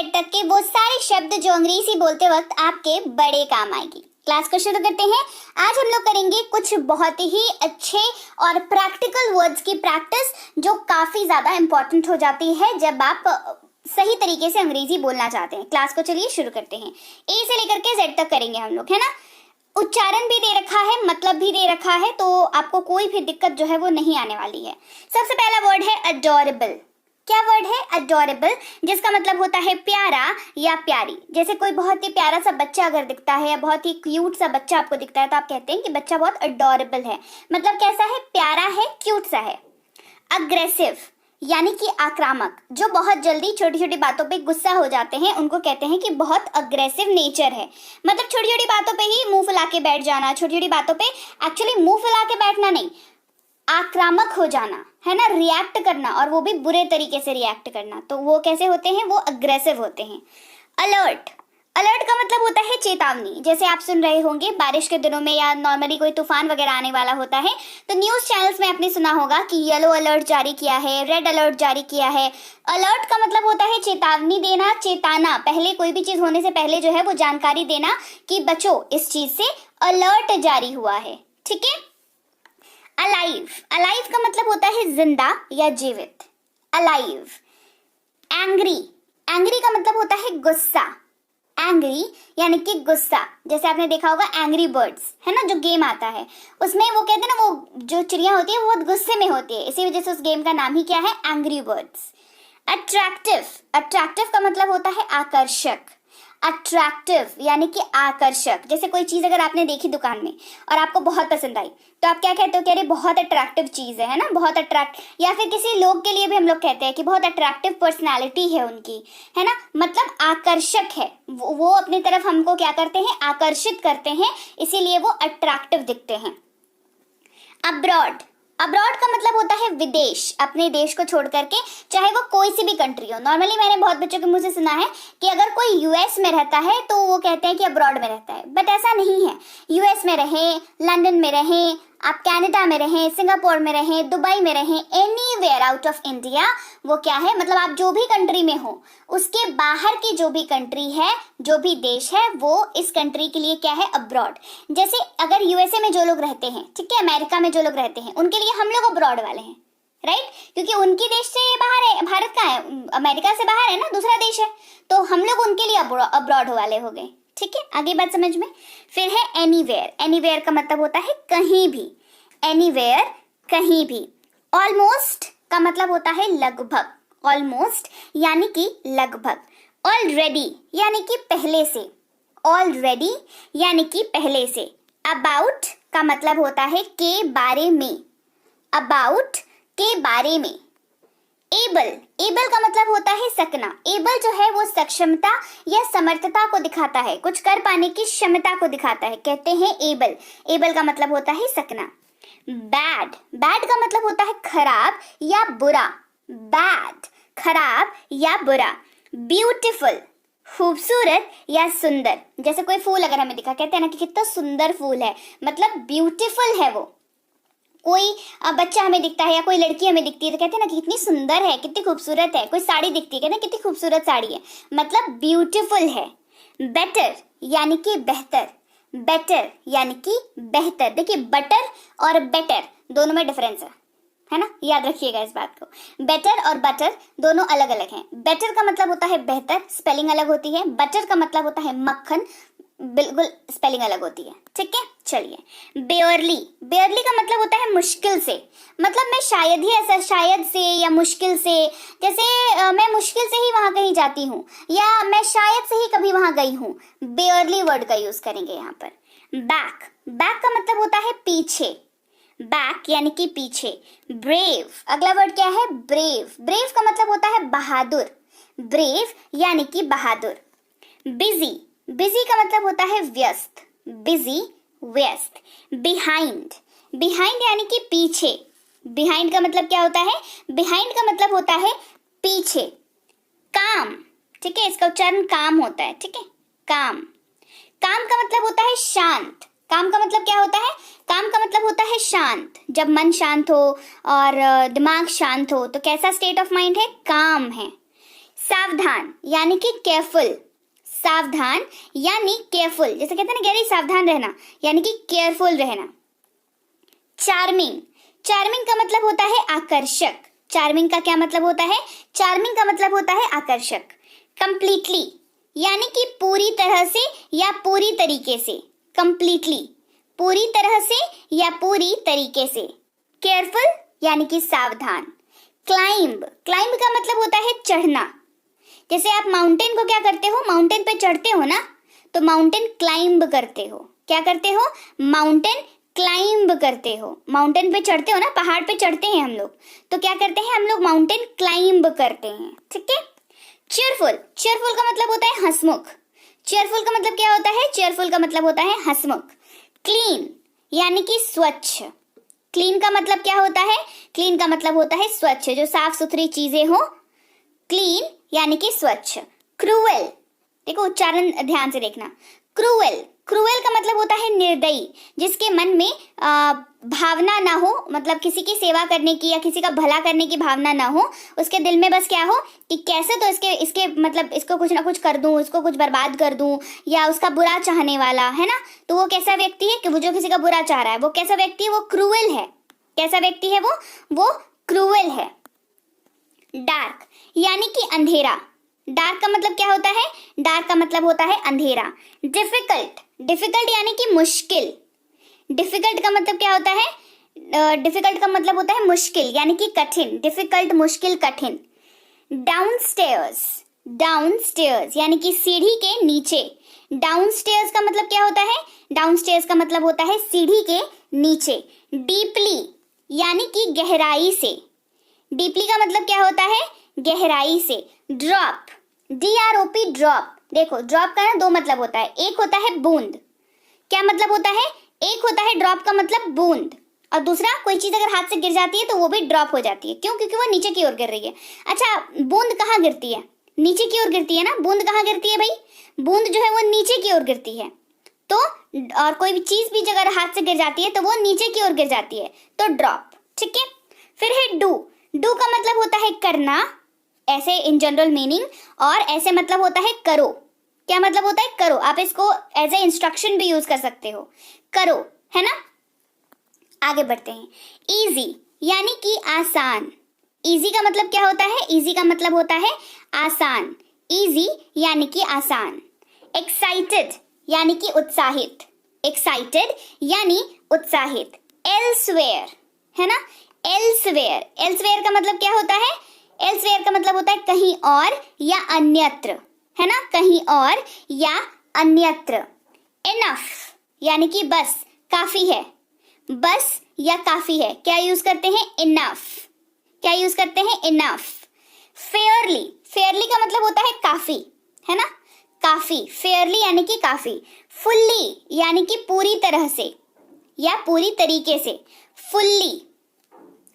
Z तक के वो सारे शब्द जो अंग्रेजी बोलते वक्त आपके बड़े काम आएगी। क्लास को शुरू करते हैं। आज हम लोग करेंगे कुछ बहुत ही अच्छे और प्रैक्टिकल वर्ड्स की प्रैक्टिस जो काफी ज्यादा इंपॉर्टेंट हो जाती है जब आप सही तरीके से अंग्रेजी बोलना चाहते हैं। क्लास को चलिए शुरू करते हैं। ए से लेकर के Z तक करेंगे हम लोग, है ना। उच्चारण भी दे रखा है, मतलब भी दे रखा है, तो आपको कोई भी दिक्कत जो है वो नहीं आने वाली है। सबसे पहला वर्ड है अडोरेबल। क्या वर्ड है? अडोरेबल, जिसका मतलब होता है प्यारा या प्यारी। जैसे कोई बहुत ही प्यारा सा बच्चा अगर दिखता है या बहुत ही क्यूट सा बच्चा आपको दिखता है तो आप कहते हैं कि बच्चा बहुत अडोरेबल है। मतलब कैसा है? प्यारा है, क्यूट सा है। अग्रेसिव यानी कि आक्रामक, जो बहुत जल्दी छोटी छोटी बातों पे गुस्सा हो जाते हैं उनको कहते हैं कि बहुत अग्रेसिव नेचर है। मतलब छोटी छोटी बातों पे ही मुंह फुला के बैठ जाना, छोटी छोटी बातों पे एक्चुअली मुंह फुला के बैठना नहीं, आक्रामक हो जाना, है ना, रिएक्ट करना, और वो भी बुरे तरीके से रिएक्ट करना। तो वो कैसे होते हैं? वो अग्रेसिव होते हैं। अलर्ट, अलर्ट का मतलब होता है चेतावनी। जैसे आप सुन रहे होंगे बारिश के दिनों में या नॉर्मली कोई तूफान वगैरह आने वाला होता है तो न्यूज चैनल्स में आपने सुना होगा कि येलो अलर्ट जारी किया है, रेड अलर्ट जारी किया है। अलर्ट का मतलब होता है चेतावनी देना, चेताना, पहले कोई भी चीज होने से पहले जो है वो जानकारी देना कि बचो इस चीज से, अलर्ट जारी हुआ है। ठीक है। अलाइव, अलाइव का मतलब होता है जिंदा या जीवित। अलाइव। एंग्री, एंग्री का मतलब होता है गुस्सा। एंग्री यानी कि गुस्सा। जैसे आपने देखा होगा एंग्री बर्ड्स, है ना, जो गेम आता है उसमें वो कहते हैं ना, वो जो चिड़िया होती है वो बहुत गुस्से में होती है, इसी वजह से उस गेम का नाम ही क्या है? Angry birds. अट्रैक्टिव, अट्रैक्टिव का मतलब होता है आकर्षक। अट्रैक्टिव यानी कि आकर्षक। जैसे कोई चीज अगर आपने देखी दुकान में और आपको बहुत पसंद आई तो आप क्या कहते हो? कह रहे बहुत अट्रैक्टिव चीज है ना, बहुत अट्रैक्ट। या फिर किसी लोग के लिए भी हम लोग कहते हैं कि बहुत अट्रैक्टिव पर्सनालिटी है उनकी, है ना, मतलब आकर्षक है वो अपनी तरफ हमको क्या करते हैं? आकर्षित करते हैं, इसीलिए वो अट्रैक्टिव दिखते हैं। अब्रॉड, अब्रॉड का मतलब होता है विदेश, अपने देश को छोड़ करके, चाहे वो कोई सी भी कंट्री हो। नॉर्मली मैंने बहुत बच्चों के मुंह से सुना है कि अगर कोई यूएस में रहता है तो वो कहते हैं कि अब्रॉड में रहता है, बट ऐसा नहीं है। यूएस में रहे, लंदन में रहे, आप कनाडा में रहें, सिंगापुर में रहें, दुबई में रहें, एनीवेयर आउट ऑफ इंडिया, वो क्या है? मतलब आप जो भी कंट्री में हो उसके बाहर की जो भी कंट्री है, जो भी देश है, वो इस कंट्री के लिए क्या है? अब्रॉड। जैसे अगर यूएसए में जो लोग रहते हैं, ठीक है, अमेरिका में जो लोग रहते हैं, उनके लिए हम लोग अब्रॉड वाले हैं, राइट, क्योंकि उनकी देश से बाहर है, भारत का है, अमेरिका से बाहर है ना, दूसरा देश है, तो हम लोग उनके लिए अब्रॉड वाले हो गए। ठीक है, आगे बात समझ में। फिर है एनीवेयर, एनीवेयर का मतलब होता है कहीं भी। एनीवेयर, कहीं भी। ऑलमोस्ट का मतलब होता है लगभग। ऑलमोस्ट यानी कि लगभग। ऑलरेडी यानी कि पहले से। ऑलरेडी यानी कि पहले से। अबाउट का मतलब होता है के बारे में। अबाउट, के बारे में। एबल, एबल का मतलब होता है सकना। एबल जो है वो सक्षमता या समर्थता को दिखाता है, कुछ कर पाने की क्षमता को दिखाता है, कहते हैं एबल। एबल का मतलब होता है सकना। बैड, बैड का मतलब होता है खराब या बुरा। बैड, खराब या बुरा। ब्यूटीफुल, खूबसूरत या सुंदर। जैसे कोई फूल अगर हमें दिखा, कहते हैं ना कि कितना सुंदर फूल है, मतलब ब्यूटीफुल है वो। कोई बच्चा हमें दिखता है या कोई लड़की हमें दिखती है तो कहते हैं ना कि कितनी सुंदर है, कितनी खूबसूरत है। कोई साड़ी दिखती है, कहते हैं कितनी खूबसूरत साड़ी है, मतलब ब्यूटीफुल है। बेटर यानी कि बेहतर। बेटर यानी कि बेहतर। देखिए बटर और बेटर दोनों में डिफरेंस है ना, याद रखिएगा इस बात को। बेटर और बटर दोनों अलग अलग हैं। बेटर का मतलब होता है बेहतर, स्पेलिंग अलग होती है। बटर का मतलब होता है मक्खन, बिल्कुल स्पेलिंग अलग होती है। ठीक है, चलिए। बेयरली, बेयरली का मतलब होता है मुश्किल से। मतलब मैं शायद ही ऐसा, शायद से या मुश्किल से, जैसे मैं मुश्किल से ही वहां कहीं जाती हूँ या मैं शायद से ही कभी वहां गई हूँ। बेयरली वर्ड का यूज करेंगे यहाँ पर। बैक, बैक का मतलब होता है पीछे। बैक यानी कि पीछे। ब्रेव, अगला वर्ड क्या है? ब्रेव। ब्रेव का मतलब होता है बहादुर। ब्रेव यानी कि बहादुर। बिजी, बिजी का मतलब होता है व्यस्त। बिजी, व्यस्त। बिहाइंड, बिहाइंड यानी कि पीछे। बिहाइंड का मतलब क्या होता है? बिहाइंड का मतलब होता है पीछे। काम, ठीक है, इसका उच्चारण काम होता है। ठीक है, काम। काम का मतलब होता है शांत। काम का मतलब क्या होता है? काम का मतलब होता है शांत। जब मन शांत हो और दिमाग शांत हो तो कैसा स्टेट ऑफ माइंड है? काम है। सावधान यानी कि केयरफुल, सावधान यानी केयरफुल, जैसे कहते हैं ना गहरी सावधान रहना यानी कि केयरफुल रहना। चार्मिंग, चार्मिंग का मतलब होता है आकर्षक। चार्मिंग का क्या मतलब होता है? चार्मिंग का मतलब होता है आकर्षक। कंप्लीटली यानी कि पूरी तरह से या पूरी तरीके से, कंप्लीटली पूरी तरह से या पूरी तरीके से। केयरफुल यानी कि सावधान। क्लाइंब, क्लाइंब का मतलब होता है चढ़ना। जैसे आप माउंटेन को क्या करते हो, माउंटेन पे चढ़ते हो ना, तो माउंटेन क्लाइंब करते हो। क्या करते हो? माउंटेन क्लाइंब करते हो। माउंटेन पे चढ़ते हो ना, पहाड़ पे चढ़ते हैं हम लोग, तो क्या करते हैं हम लोग? माउंटेन क्लाइंब करते हैं। ठीक है। चीयरफुल, चीयरफुल का मतलब होता है हंसमुख। चीयरफुल का मतलब क्या होता है? चीयरफुल का मतलब होता है हंसमुख। क्लीन यानी कि स्वच्छ। क्लीन का मतलब क्या होता है? क्लीन का मतलब होता है स्वच्छ, जो साफ सुथरी चीजें हो। क्लीन यानी कि स्वच्छ। क्रूएल, देखो उच्चारण ध्यान से देखना। क्रूएल, क्रूएल का मतलब होता है निर्दयी, जिसके मन में भावना ना हो, मतलब किसी की सेवा करने की या किसी का भला करने की भावना ना हो। उसके दिल में बस क्या हो कि कैसे तो इसके मतलब इसको कुछ ना कुछ कर दूं, इसको कुछ बर्बाद कर दूं, या उसका बुरा चाहने वाला है ना। तो वो कैसा व्यक्ति है कि वो जो किसी का बुरा चाह रहा है, वो कैसा व्यक्ति है? वो क्रूएल है। कैसा व्यक्ति है वो क्रूएल है। डार्क यानी कि अंधेरा। डार्क का मतलब क्या होता है? डार्क का मतलब होता है अंधेरा। डिफिकल्ट, डिफिकल्ट यानी कि मुश्किल। डिफिकल्ट का मतलब क्या होता है? डिफिकल्ट का मतलब होता है मुश्किल यानी कि कठिन। डिफिकल्ट, मुश्किल, कठिन। डाउनस्टेयर्स, डाउनस्टेयर्स यानी कि सीढ़ी के नीचे। डाउनस्टेयर्स का मतलब क्या होता है? डाउनस्टेयर्स का मतलब होता है सीढ़ी के नीचे। डीपली यानी कि गहराई से। डीपली का मतलब क्या होता है? गहराई से। Drop, DROP, drop. देखो ड्रॉप का ना दो मतलब होता है। एक होता है बूंद। क्या मतलब होता है? एक होता है ड्रॉप का मतलब बूंद, और दूसरा कोई चीज अगर हाथ से गिर जाती है तो वो भी ड्रॉप हो जाती है। क्यों? क्योंकि वो नीचे की ओर गिर रही है। अच्छा, बूंद कहाँ गिरती है? नीचे की ओर गिरती है ना। बूंद कहाँ गिरती है भाई? बूंद जो है वो नीचे की ओर गिरती है। तो और कोई भी चीज भी अगर हाथ से गिर जाती है तो वो नीचे की ओर गिर जाती है, तो ड्रॉप। ठीक है। फिर है डू। डू का मतलब होता है करना, ऐसे इन जनरल मीनिंग, और ऐसे मतलब होता है करो। क्या मतलब होता है? करो। आप इसको एज ए इंस्ट्रक्शन भी यूज कर सकते हो, करो, है ना। आगे बढ़ते हैं। इजी यानी कि आसान। इजी का मतलब क्या होता है? इजी का मतलब होता है आसान। इजी यानी कि आसान। एक्साइटेड यानी कि उत्साहित। एक्साइटेड यानी उत्साहित। एल्सवेयर, है ना। एल्सवेयर, एल्सवेयर का मतलब क्या होता है? एल्सवेयर का मतलब होता है कहीं और या अन्यत्र, है ना, कहीं और या अन्यत्र। इनफ यानी कि बस, काफी है। बस या काफी है, क्या यूज करते हैं? इनफ। क्या यूज करते हैं? इनफ। फेयरली, फेयरली का मतलब होता है काफी, है ना, काफी। फेयरली यानी कि काफी। फुल्ली यानी कि पूरी तरह से या पूरी तरीके से। फुल्ली।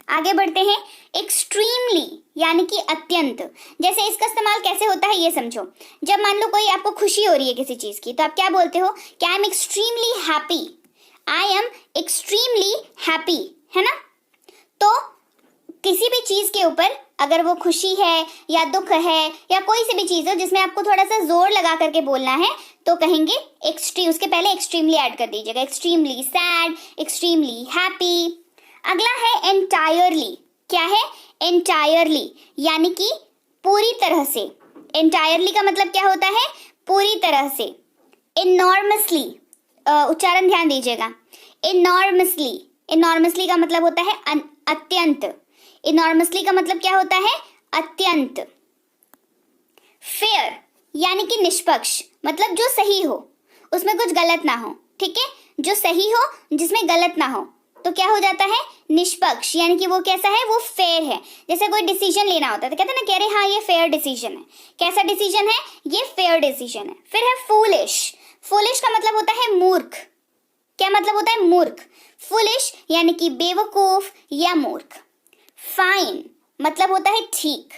आगे बढ़ते हैं। एक्सट्रीमली यानी कि अत्यंत। जैसे इसका इस्तेमाल कैसे होता है ये समझो। जब मान लो कोई आपको खुशी हो रही है किसी चीज की, तो आप क्या बोलते हो कि I am extremely happy. I am extremely happy, है ना। तो किसी भी चीज के ऊपर अगर वो खुशी है या दुख है या कोई सी भी चीज हो जिसमें आपको थोड़ा सा जोर लगा करके बोलना है, तो कहेंगे एक्सट्रीम, उसके पहले एक्सट्रीमली ऐड कर दीजिएगा। Extremely sad, extremely happy. अगला है एंटायरली। क्या है? एंटायरली यानी कि पूरी तरह से। एंटायरली का मतलब क्या होता है? पूरी तरह से। इनॉर्मसली, उच्चारण ध्यान दीजिएगा। इनॉर्मसली, इनॉर्मसली का मतलब होता है अत्यंत। इनॉर्मसली का मतलब क्या होता है? अत्यंत। फेयर यानी कि निष्पक्ष, मतलब जो सही हो, उसमें कुछ गलत ना हो। ठीक है, जो सही हो, जिसमें गलत ना हो, तो क्या हो जाता है? निष्पक्ष। यानी कि वो कैसा है? वो फेयर है। जैसे कोई डिसीजन लेना होता है तो कहते हैं ना, कह रहे हाँ ये फेयर डिसीजन है। कैसा डिसीजन है? ये फेयर डिसीजन है। फिर है फूलिश। फूलिश का मतलब होता है मूर्ख। क्या मतलब होता है? मूर्ख। फूलिश यानी कि बेवकूफ या मूर्ख। फाइन मतलब होता है ठीक।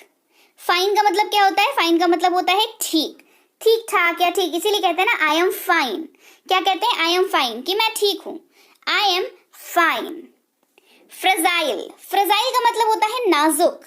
फाइन का मतलब क्या होता है? फाइन का मतलब होता है ठीक, ठीक ठाक या ठीक। इसीलिए कहते हैं ना आई एम फाइन। क्या कहते हैं? आई एम फाइन, कि मैं ठीक हूं। I am fine. Fragile, fragile का मतलब होता है नाजुक।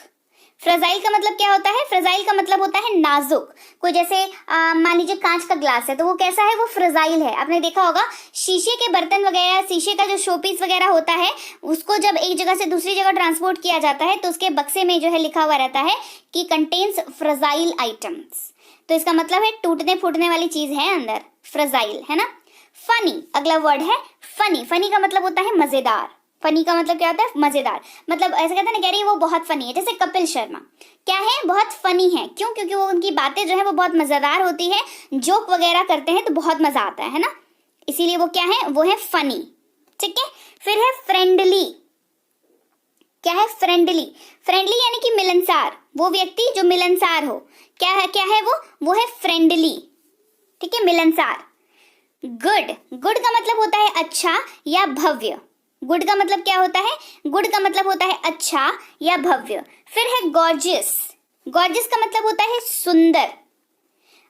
फ्रजाइल का मतलब क्या होता है? फ्रजाइल का मतलब होता है नाजुक। कोई जैसे मान लीजिए कांच का ग्लास है तो वो कैसा है? वो फ्रजाइल है। आपने देखा होगा शीशे के बर्तन वगैरह, शीशे का जो शोपीस वगैरह होता है, उसको जब एक जगह से दूसरी जगह ट्रांसपोर्ट किया जाता है तो उसके बक्से में जो है लिखा हुआ रहता है कि कंटेन्स फ्रजाइल आइटम्स। तो इसका मतलब है टूटने फूटने वाली चीज है अंदर, फ्रजाइल, है ना। फनी अगला वर्ड है फनी। फनी का मतलब होता है मजेदार। फनी का मतलब क्या होता है? मजेदार। मतलब ऐसे कहते हैं ना, कह रही है वो बहुत फनी है। जैसे कपिल शर्मा क्या है? बहुत फनी है। क्यों? क्योंकि वो उनकी बातें जो है वो बहुत मजेदार होती है, जोक वगैरह करते हैं तो बहुत मजा आता है ना, इसीलिए वो क्या है? वो है फनी। ठीक है। फिर है फ्रेंडली। क्या है? फ्रेंडली। फ्रेंडली यानी कि मिलनसार, वो व्यक्ति जो मिलनसार हो। क्या है? क्या है वो है फ्रेंडली। ठीक है, मिलनसार। गुड। गुड का मतलब होता है अच्छा या भव्य। गुड का मतलब क्या होता है? गुड का मतलब होता है अच्छा या भव्य। फिर है गॉर्जियस। गॉर्जियस का मतलब होता है सुंदर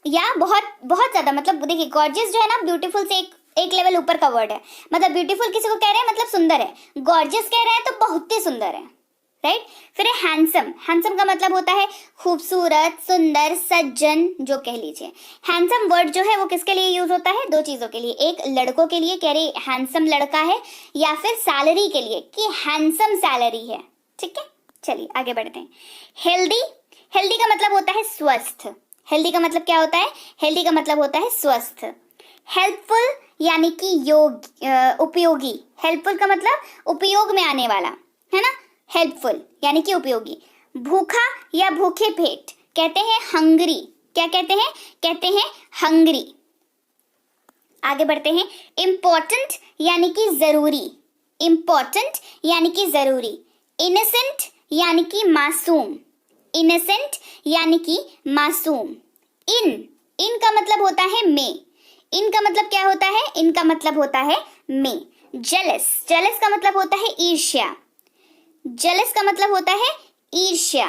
या बहुत बहुत ज्यादा। मतलब देखिए गॉर्जियस जो है ना, ब्यूटीफुल से एक लेवल ऊपर का वर्ड है। मतलब ब्यूटीफुल किसी को कह रहे हैं मतलब सुंदर है, गॉर्जियस कह रहे हैं तो बहुत ही सुंदर है, राइट। फिर है हैंडसम। हैंडसम का मतलब होता है खूबसूरत, सुंदर, सज्जन जो कह लीजिए। हैंडसम वर्ड जो है वो किसके लिए यूज होता है? दो चीजों के लिए, एक लड़कों के लिए कह रही हैंडसम लड़का है, या फिर सैलरी के लिए कि हैंडसम सैलरी है। ठीक है, चलिए आगे बढ़ते हैं। हेल्दी। हेल्दी का मतलब होता है स्वस्थ। हेल्दी का मतलब क्या होता है? हेल्दी का मतलब होता है स्वस्थ। हेल्पफुल यानी कि उपयोगी। हेल्पफुल का मतलब उपयोग में आने वाला, है ना। हेल्पफुल यानी कि उपयोगी। भूखा या भूखे पेट कहते हैं हंग्री। क्या कहते हैं? कहते हैं हंग्री। आगे बढ़ते हैं। इम्पोर्टेंट यानी कि जरूरी। इम्पोर्टेंट यानी कि जरूरी। इनोसेंट यानी कि मासूम। इनोसेंट यानी कि मासूम। इन का मतलब होता है में। इन का मतलब क्या होता है? इनका मतलब होता है में। जेलस। जेलस का मतलब होता है ईर्ष्या। जेलस का मतलब होता है ईर्ष्या।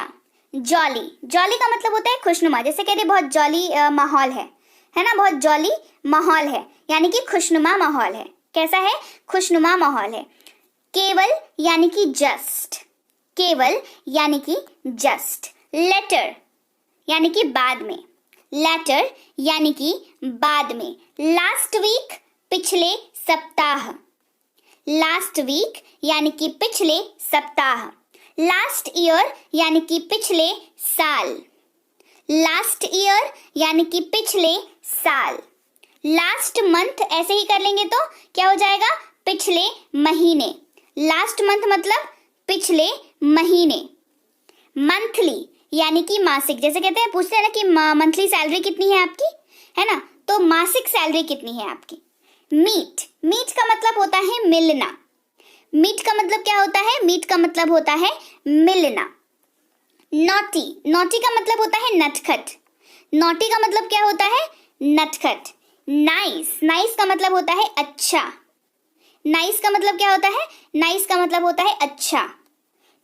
जॉली। जॉली का मतलब होता है खुशनुमा। जैसे कहते बहुत जॉली माहौल है ना, बहुत जॉली माहौल है, यानी कि खुशनुमा माहौल है। कैसा है? खुशनुमा माहौल है। केवल यानी कि जस्ट। केवल यानी कि जस्ट। लेटर यानी कि बाद में। लेटर यानी कि बाद में। लास्ट वीक पिछले सप्ताह। लास्ट वीक यानी कि पिछले सप्ताह। लास्ट ईयर यानी कि पिछले साल। लास्ट ईयर यानी कि पिछले साल। लास्ट मंथ ऐसे ही कर लेंगे तो क्या हो जाएगा? पिछले महीने। लास्ट मंथ मतलब पिछले महीने। मंथली यानी कि मासिक। जैसे कहते हैं, पूछते हैं ना कि मंथली सैलरी कितनी है आपकी, है ना, तो मासिक सैलरी कितनी है आपकी। मीट। मीट का मतलब होता है मिलना। मीट का मतलब क्या होता है? मीट का मतलब होता है मिलना। नॉटी। नॉटी का मतलब होता है नटखट। नॉटी का मतलब क्या होता है? नटखट। नाइस। नाइस का मतलब होता है अच्छा। नाइस का मतलब क्या होता है? नाइस का मतलब होता है अच्छा।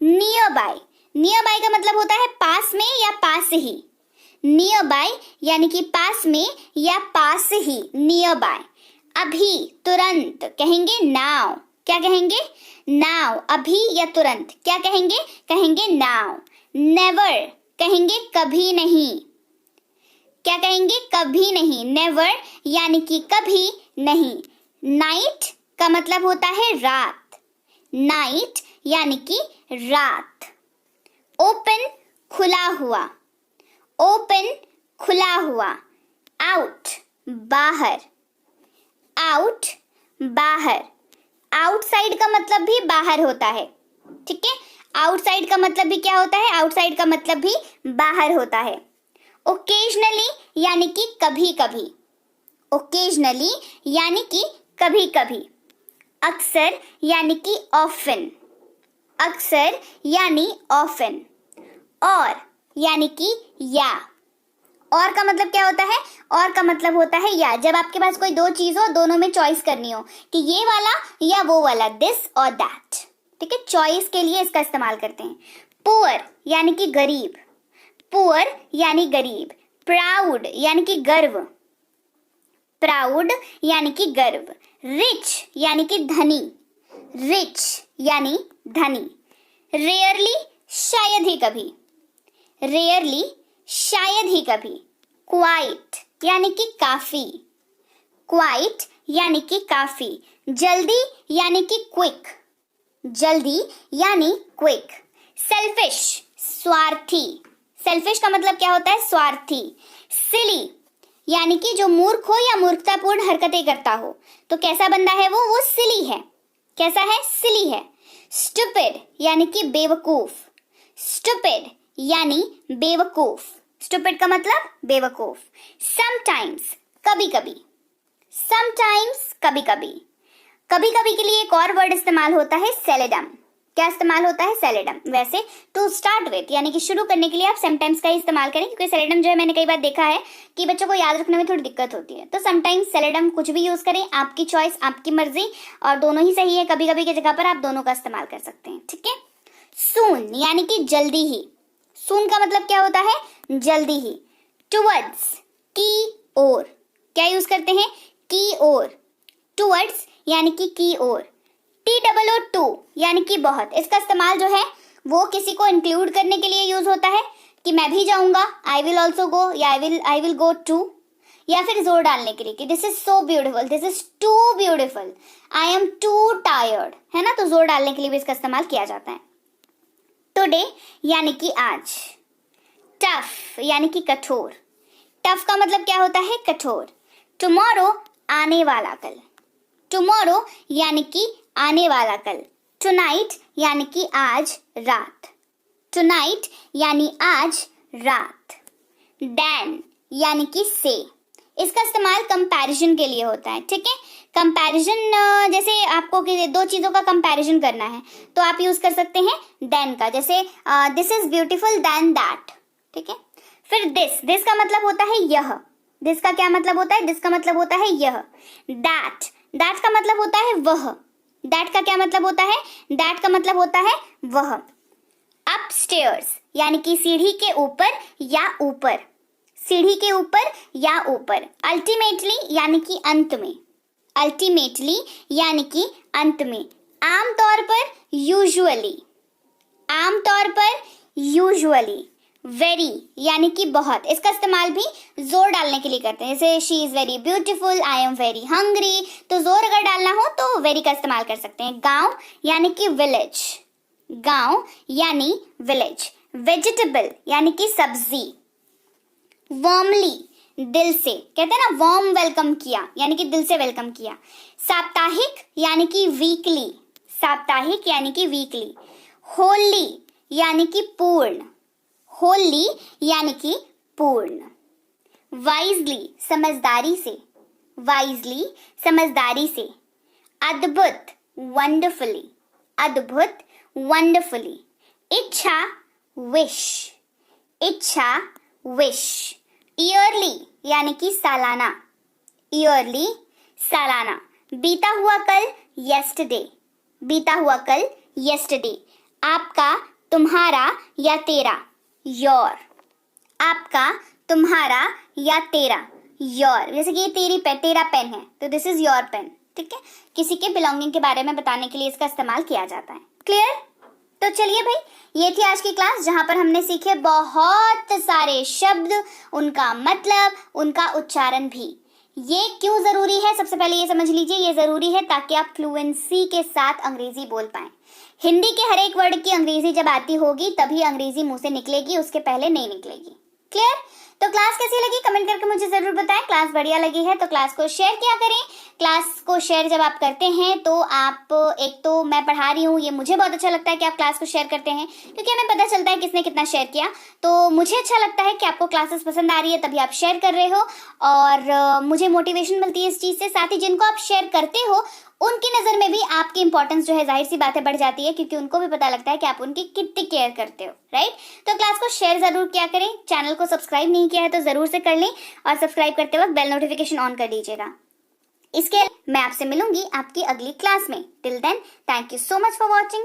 Near by. नियर बाय का मतलब होता है पास में या पास ही। नियर बाय यानी कि पास में या पास ही, नियर बाय। अभी, तुरंत कहेंगे नाउ। क्या कहेंगे? नाउ। अभी या तुरंत क्या कहेंगे? कहेंगे नाउ। नेवर कहेंगे कभी नहीं। क्या कहेंगे? कभी नहीं। नेवर यानी कि कभी नहीं। नाइट का मतलब होता है रात। नाइट यानी कि रात। ओपन खुला हुआ। ओपन खुला हुआ। आउट बाहर। आउट बाहर। आउटसाइड का मतलब भी बाहर होता है। ठीक है, आउटसाइड का मतलब भी क्या होता है? आउटसाइड का मतलब भी बाहर होता है। ओकेजनली यानी कि कभी कभी। ओकेजनली यानी कि कभी कभी। अक्सर यानी कि ऑफन। अक्सर यानी ऑफन। और यानी कि या। और का मतलब क्या होता है? और का मतलब होता है या। जब आपके पास कोई दो चीज हो, दोनों में चॉइस करनी हो कि ये वाला या वो वाला, दिस और दैट। ठीक है, चॉइस के लिए इसका इस्तेमाल करते हैं। पुअर यानी कि गरीब। पुअर यानी गरीब। प्राउड यानी कि गर्व। प्राउड यानी कि गर्व। रिच यानी कि धनी। रिच यानी धनी। रेयरली शायद ही कभी। रेयरली शायद ही कभी, क्वाइट यानी कि काफी, क्वाइट यानी कि काफी, जल्दी यानी कि क्विक, जल्दी यानी क्विक, सेल्फिश स्वार्थी, सेल्फिश का मतलब क्या होता है? स्वार्थी, सिली यानी कि जो मूर्ख हो या मूर्खतापूर्ण हरकतें करता हो, तो कैसा बंदा है वो सिली है। कैसा है? सिली है। स्टूपिड यानी कि बेवकूफ, स्टूपिड यानी बेवकूफ, स्टूपिड का मतलब बेवकूफ। समटाइम्स कभी कभी, समटाइम्स कभी कभी, कभी कभी के लिए एक और वर्ड इस्तेमाल होता है सेलेडम। क्या इस्तेमाल होता है? सेलेडम। वैसे टू स्टार्ट विथ यानी कि शुरू करने के लिए आप समटाइम्स का ही इस्तेमाल करें, क्योंकि सेलेडम जो है मैंने कई बार देखा है कि बच्चों को याद रखने में थोड़ी दिक्कत होती है। तो समटाइम्स, सेलेडम, कुछ भी यूज करें, आपकी चॉइस, आपकी मर्जी, और दोनों ही सही है। कभी कभी की जगह पर आप दोनों का इस्तेमाल कर सकते हैं, ठीक है। सून यानी कि जल्दी ही, सून का मतलब क्या होता है? जल्दी ही। टुवर्ड्स की ओर, क्या यूज करते हैं? की ओर, टुवर्ड्स यानी कि ओर। TOO यानी कि बहुत, इसका इस्तेमाल जो है वो किसी को इंक्लूड करने के लिए यूज होता है कि मैं भी जाऊंगा, आई विल ऑल्सो गो, या आई विल गो टू, या फिर जोर डालने के लिए कि this is so beautiful, this is too beautiful, I am too tired, है ना। तो जोर डालने के लिए भी इसका इस्तेमाल किया जाता है। टुडे यानी कि आज। टफ यानी कि कठोर, टफ का मतलब क्या होता है? कठोर। टुमारो आने वाला कल, टुमारो यानी कि आने वाला कल। टुनाइट यानी कि आज रात, टुनाइट यानी आज रात। डैन यानी कि से, इसका इस्तेमाल कंपैरिजन के लिए होता है, ठीक है। कंपैरिजन, जैसे आपको दो चीजों का कंपैरिजन करना है तो आप यूज कर सकते हैं देन का, जैसे this is beautiful then that, ठीक है। फिर दिस का मतलब होता है यह, दिस का क्या मतलब होता है? दिस का मतलब होता है यह। दैट का मतलब होता है वह, दैट का क्या मतलब होता है? दैट का मतलब होता है वह। अपस्टेयर्स यानी कि सीढ़ी के ऊपर या ऊपर, सीढ़ी के ऊपर या ऊपर। अल्टीमेटली यानी कि अंत में, अल्टीमेटली यानी कि अंत में। आमतौर पर, यूजुअली, आमतौर पर, यूजुअली। वेरी यानी कि बहुत, इसका इस्तेमाल भी जोर डालने के लिए करते हैं, जैसे she is very beautiful, I am very hungry, तो जोर अगर डालना हो तो वेरी का इस्तेमाल कर सकते हैं। गांव यानी कि विलेज, गांव यानी विलेज। वेजिटेबल यानी कि सब्जी। वार्मली, दिल से, कहते हैं ना वार्म वेलकम किया, यानी कि दिल से वेलकम किया। साप्ताहिक यानी कि वीकली, साप्ताहिक यानी कि वीकली। होली यानी कि पूर्ण, होली यानी कि पूर्ण। वाइजली, समझदारी से, वाइजली समझदारी से। अद्भुत, वंडरफुली, अद्भुत, वंडरफुली। इच्छा, विश, इच्छा, विश। ईयरली यानी कि सालाना, ईयरली, सालाना। बीता हुआ कल, यस्टरडे, बीता हुआ कल, यस्टरडे। आपका, तुम्हारा या तेरा, योर, आपका, तुम्हारा या तेरा, योर। जैसे कि ये तेरा पेन है तो दिस इज योर पेन, ठीक है। किसी के बिलोंगिंग के बारे में बताने के लिए इसका इस्तेमाल किया जाता है। क्लियर? तो चलिए भाई, ये थी आज की क्लास जहां पर हमने सीखे बहुत सारे शब्द, उनका मतलब, उनका उच्चारण भी। ये क्यों जरूरी है? सबसे पहले ये समझ लीजिए, ये जरूरी है ताकि आप फ्लुएंसी के साथ अंग्रेजी बोल पाएं। हिंदी के हर एक वर्ड की अंग्रेजी जब आती होगी तभी अंग्रेजी मुंह से निकलेगी, उसके पहले नहीं निकलेगी। क्लियर? तो क्लास कैसी लगी कमेंट करके मुझे जरूर बताएं। क्लास बढ़िया लगी है तो क्लास को शेयर किया करें। क्लास को शेयर जब आप करते हैं तो आप, एक तो मैं पढ़ा रही हूँ, ये मुझे बहुत अच्छा लगता है कि आप क्लास को शेयर करते हैं, क्योंकि हमें पता चलता है किसने कितना शेयर किया। तो मुझे अच्छा लगता है कि आपको क्लासेस पसंद आ रही है, तभी आप शेयर कर रहे हो और मुझे मोटिवेशन मिलती है इस चीज से। साथ ही जिनको आप शेयर करते हो उनकी नजर में भी आपकी इंपॉर्टेंस जो है जाहिर सी बात है बढ़ जाती है, क्योंकि उनको भी पता लगता है कि आप उनकी कितनी केयर करते हो, राइट। तो क्लास को शेयर जरूर किया करें। चैनल को सब्सक्राइब नहीं किया है तो जरूर से कर लें और सब्सक्राइब करते वक्त बेल नोटिफिकेशन ऑन कर दीजिएगा। इसके मैं आपसे मिलूंगी आपकी अगली क्लास में। Till then, thank you so much for watching.